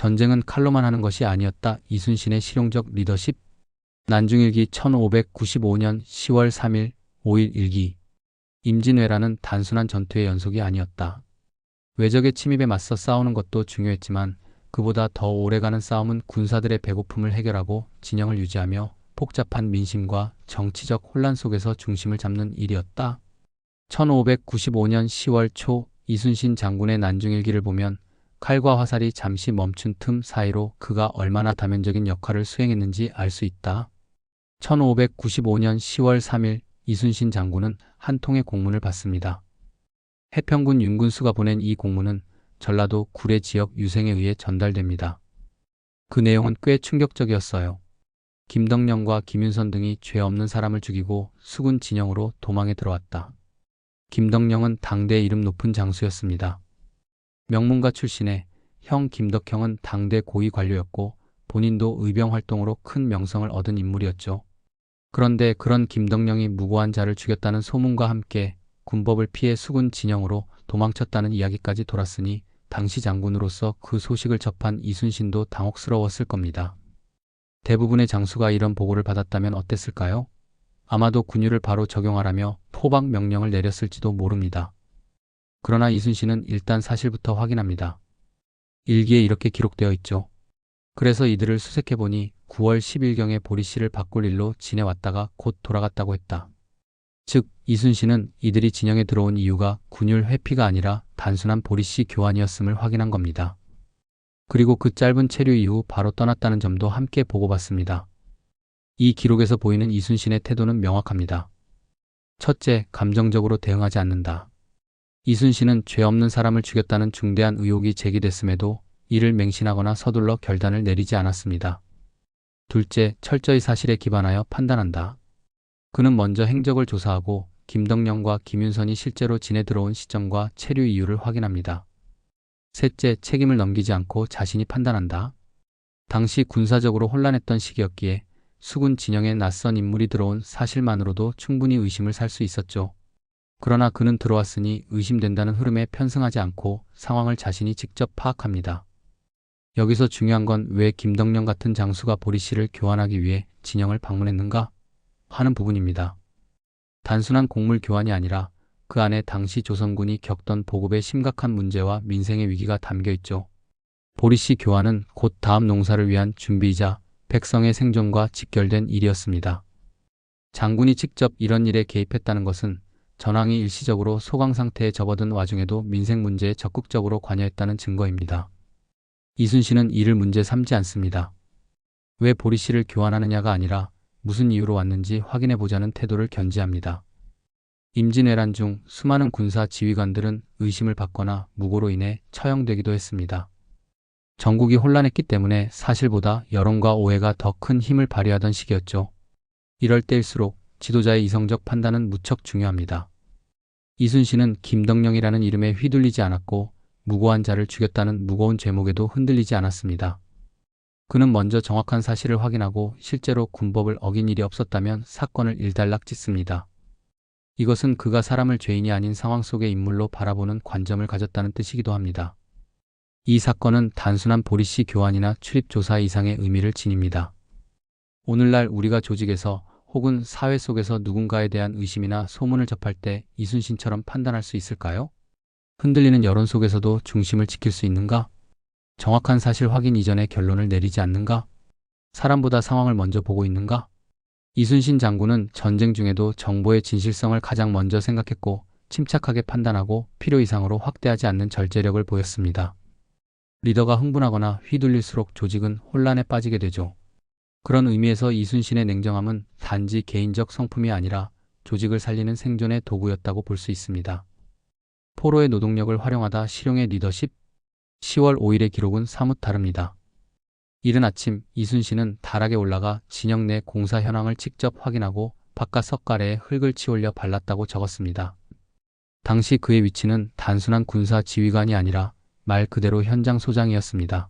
전쟁은 칼로만 하는 것이 아니었다. 이순신의 실용적 리더십. 난중일기 1595년 10월 3일 5일 일기. 임진왜란은 단순한 전투의 연속이 아니었다. 외적의 침입에 맞서 싸우는 것도 중요했지만 그보다 더 오래가는 싸움은 군사들의 배고픔을 해결하고 진영을 유지하며 복잡한 민심과 정치적 혼란 속에서 중심을 잡는 일이었다. 1595년 10월 초 이순신 장군의 난중일기를 보면 칼과 화살이 잠시 멈춘 틈 사이로 그가 얼마나 다면적인 역할을 수행했는지 알 수 있다. 1595년 10월 3일 이순신 장군은 한 통의 공문을 받습니다. 해평군 윤군수가 보낸 이 공문은 전라도 구례 지역 유생에 의해 전달됩니다. 그 내용은 꽤 충격적이었어요. 김덕령과 김윤선 등이 죄 없는 사람을 죽이고 수군 진영으로 도망에 들어왔다. 김덕령은 당대의 이름 높은 장수였습니다. 명문가 출신의 형 김덕형은 당대 고위 관료였고 본인도 의병 활동으로 큰 명성을 얻은 인물이었죠. 그런데 그런 김덕령이 무고한 자를 죽였다는 소문과 함께 군법을 피해 수군 진영으로 도망쳤다는 이야기까지 돌았으니 당시 장군으로서 그 소식을 접한 이순신도 당혹스러웠을 겁니다. 대부분의 장수가 이런 보고를 받았다면 어땠을까요? 아마도 군유를 바로 적용하라며 포박 명령을 내렸을지도 모릅니다. 그러나 이순신은 일단 사실부터 확인합니다. 일기에 이렇게 기록되어 있죠. 그래서 이들을 수색해보니 9월 10일경에 보리씨를 바꿀 일로 지내왔다가 곧 돌아갔다고 했다. 즉 이순신은 이들이 진영에 들어온 이유가 군율 회피가 아니라 단순한 보리씨 교환이었음을 확인한 겁니다. 그리고 그 짧은 체류 이후 바로 떠났다는 점도 함께 보고받습니다. 이 기록에서 보이는 이순신의 태도는 명확합니다. 첫째, 감정적으로 대응하지 않는다. 이순신은 죄 없는 사람을 죽였다는 중대한 의혹이 제기됐음에도 이를 맹신하거나 서둘러 결단을 내리지 않았습니다. 둘째, 철저히 사실에 기반하여 판단한다. 그는 먼저 행적을 조사하고 김덕령과 김윤선이 실제로 진에 들어온 시점과 체류 이유를 확인합니다. 셋째, 책임을 넘기지 않고 자신이 판단한다. 당시 군사적으로 혼란했던 시기였기에 수군 진영에 낯선 인물이 들어온 사실만으로도 충분히 의심을 살 수 있었죠. 그러나 그는 들어왔으니 의심된다는 흐름에 편승하지 않고 상황을 자신이 직접 파악합니다. 여기서 중요한 건 왜 김덕령 같은 장수가 보리씨를 교환하기 위해 진영을 방문했는가 하는 부분입니다. 단순한 곡물 교환이 아니라 그 안에 당시 조선군이 겪던 보급의 심각한 문제와 민생의 위기가 담겨 있죠. 보리씨 교환은 곧 다음 농사를 위한 준비이자 백성의 생존과 직결된 일이었습니다. 장군이 직접 이런 일에 개입했다는 것은 전황이 일시적으로 소강 상태에 접어든 와중에도 민생 문제에 적극적으로 관여했다는 증거입니다. 이순신은 이를 문제 삼지 않습니다. 왜 보리씨를 교환하느냐가 아니라 무슨 이유로 왔는지 확인해보자는 태도를 견지합니다. 임진왜란 중 수많은 군사 지휘관들은 의심을 받거나 무고로 인해 처형되기도 했습니다. 전국이 혼란했기 때문에 사실보다 여론과 오해가 더 큰 힘을 발휘하던 시기였죠. 이럴 때일수록 지도자의 이성적 판단은 무척 중요합니다. 이순신은 김덕령이라는 이름에 휘둘리지 않았고 무고한 자를 죽였다는 무거운 죄목에도 흔들리지 않았습니다. 그는 먼저 정확한 사실을 확인하고 실제로 군법을 어긴 일이 없었다면 사건을 일단락 짓습니다. 이것은 그가 사람을 죄인이 아닌 상황 속의 인물로 바라보는 관점을 가졌다는 뜻이기도 합니다. 이 사건은 단순한 보리씨 교환이나 출입조사 이상의 의미를 지닙니다. 오늘날 우리가 조직에서 혹은 사회 속에서 누군가에 대한 의심이나 소문을 접할 때 이순신처럼 판단할 수 있을까요? 흔들리는 여론 속에서도 중심을 지킬 수 있는가? 정확한 사실 확인 이전에 결론을 내리지 않는가? 사람보다 상황을 먼저 보고 있는가? 이순신 장군은 전쟁 중에도 정보의 진실성을 가장 먼저 생각했고 침착하게 판단하고 필요 이상으로 확대하지 않는 절제력을 보였습니다. 리더가 흥분하거나 휘둘릴수록 조직은 혼란에 빠지게 되죠. 그런 의미에서 이순신의 냉정함은 단지 개인적 성품이 아니라 조직을 살리는 생존의 도구였다고 볼 수 있습니다. 포로의 노동력을 활용하다 실용의 리더십. 10월 5일의 기록은 사뭇 다릅니다. 이른 아침 이순신은 다락에 올라가 진영 내 공사 현황을 직접 확인하고 바깥 석가래에 흙을 치올려 발랐다고 적었습니다. 당시 그의 위치는 단순한 군사 지휘관이 아니라 말 그대로 현장 소장이었습니다.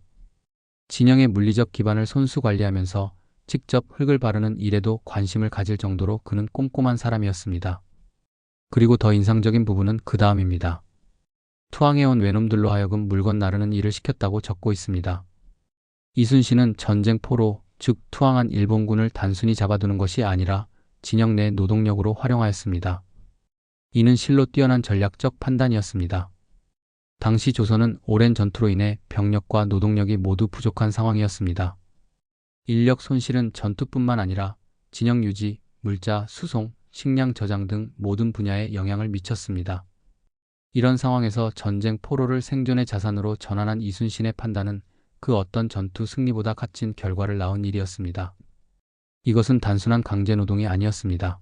진영의 물리적 기반을 손수 관리하면서 직접 흙을 바르는 일에도 관심을 가질 정도로 그는 꼼꼼한 사람이었습니다. 그리고 더 인상적인 부분은 그 다음입니다. 투항해온 외놈들로 하여금 물건 나르는 일을 시켰다고 적고 있습니다. 이순신은 전쟁 포로, 즉 투항한 일본군을 단순히 잡아두는 것이 아니라 진영 내 노동력으로 활용하였습니다. 이는 실로 뛰어난 전략적 판단이었습니다. 당시 조선은 오랜 전투로 인해 병력과 노동력이 모두 부족한 상황이었습니다. 인력 손실은 전투뿐만 아니라 진영 유지, 물자, 수송, 식량 저장 등 모든 분야에 영향을 미쳤습니다. 이런 상황에서 전쟁 포로를 생존의 자산으로 전환한 이순신의 판단은 그 어떤 전투 승리보다 값진 결과를 낳은 일이었습니다. 이것은 단순한 강제 노동이 아니었습니다.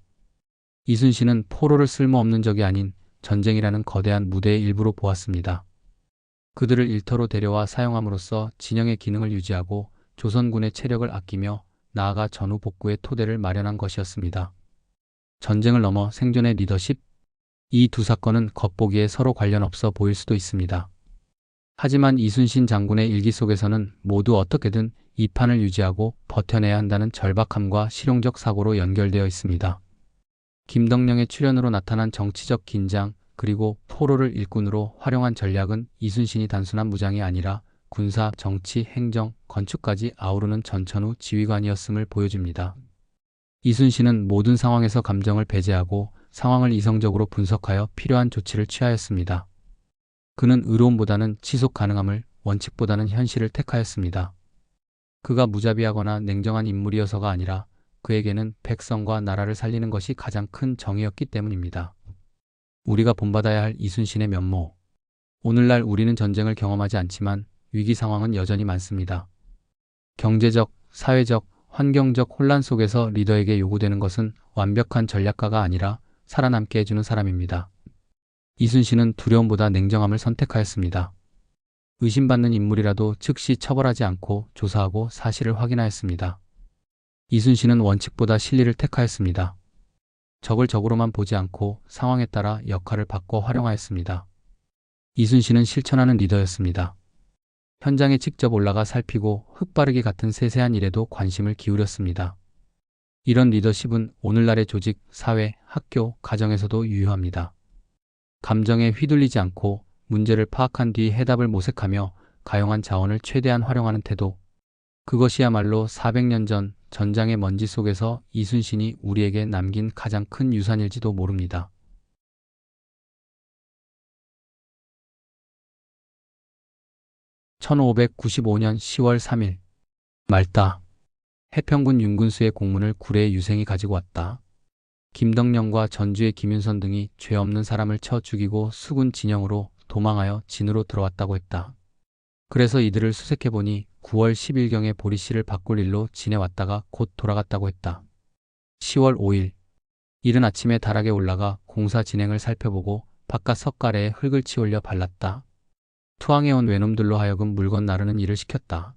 이순신은 포로를 쓸모없는 적이 아닌 전쟁이라는 거대한 무대의 일부로 보았습니다. 그들을 일터로 데려와 사용함으로써 진영의 기능을 유지하고 조선군의 체력을 아끼며 나아가 전후 복구의 토대를 마련한 것이었습니다. 전쟁을 넘어 생존의 리더십? 이 두 사건은 겉보기에 서로 관련 없어 보일 수도 있습니다. 하지만 이순신 장군의 일기 속에서는 모두 어떻게든 이 판을 유지하고 버텨내야 한다는 절박함과 실용적 사고로 연결되어 있습니다. 김덕령의 출연으로 나타난 정치적 긴장, 그리고 포로를 일꾼으로 활용한 전략은 이순신이 단순한 무장이 아니라 군사, 정치, 행정, 건축까지 아우르는 전천후 지휘관이었음을 보여줍니다. 이순신은 모든 상황에서 감정을 배제하고 상황을 이성적으로 분석하여 필요한 조치를 취하였습니다. 그는 의로움보다는 지속 가능함을, 원칙보다는 현실을 택하였습니다. 그가 무자비하거나 냉정한 인물이어서가 아니라 그에게는 백성과 나라를 살리는 것이 가장 큰 정의였기 때문입니다. 우리가 본받아야 할 이순신의 면모. 오늘날 우리는 전쟁을 경험하지 않지만 위기 상황은 여전히 많습니다. 경제적, 사회적, 환경적 혼란 속에서 리더에게 요구되는 것은 완벽한 전략가가 아니라 살아남게 해주는 사람입니다. 이순신은 두려움보다 냉정함을 선택하였습니다. 의심받는 인물이라도 즉시 처벌하지 않고 조사하고 사실을 확인하였습니다. 이순신은 원칙보다 실리를 택하였습니다. 적을 적으로만 보지 않고 상황에 따라 역할을 바꿔 활용하였습니다. 이순신은 실천하는 리더였습니다. 현장에 직접 올라가 살피고 흙바르기 같은 세세한 일에도 관심을 기울였습니다. 이런 리더십은 오늘날의 조직, 사회, 학교, 가정에서도 유효합니다. 감정에 휘둘리지 않고 문제를 파악한 뒤 해답을 모색하며 가용한 자원을 최대한 활용하는 태도. 그것이야말로 400년 전 전장의 먼지 속에서 이순신이 우리에게 남긴 가장 큰 유산일지도 모릅니다. (1595년 10월 3일) 말다. 해평군 윤군수의 공문을 구례의 유생이 가지고 왔다. 김덕령과 전주의 김윤선 등이 죄 없는 사람을 쳐 죽이고 수군 진영으로 도망하여 진으로 들어왔다고 했다. 그래서 이들을 수색해보니 9월 10일경에 보리씨를 바꿀 일로 진에 왔다가 곧 돌아갔다고 했다. 10월 5일 이른 아침에 다락에 올라가 공사 진행을 살펴보고 바깥 석가래에 흙을 치올려 발랐다. 투항해온 외놈들로 하여금 물건 나르는 일을 시켰다.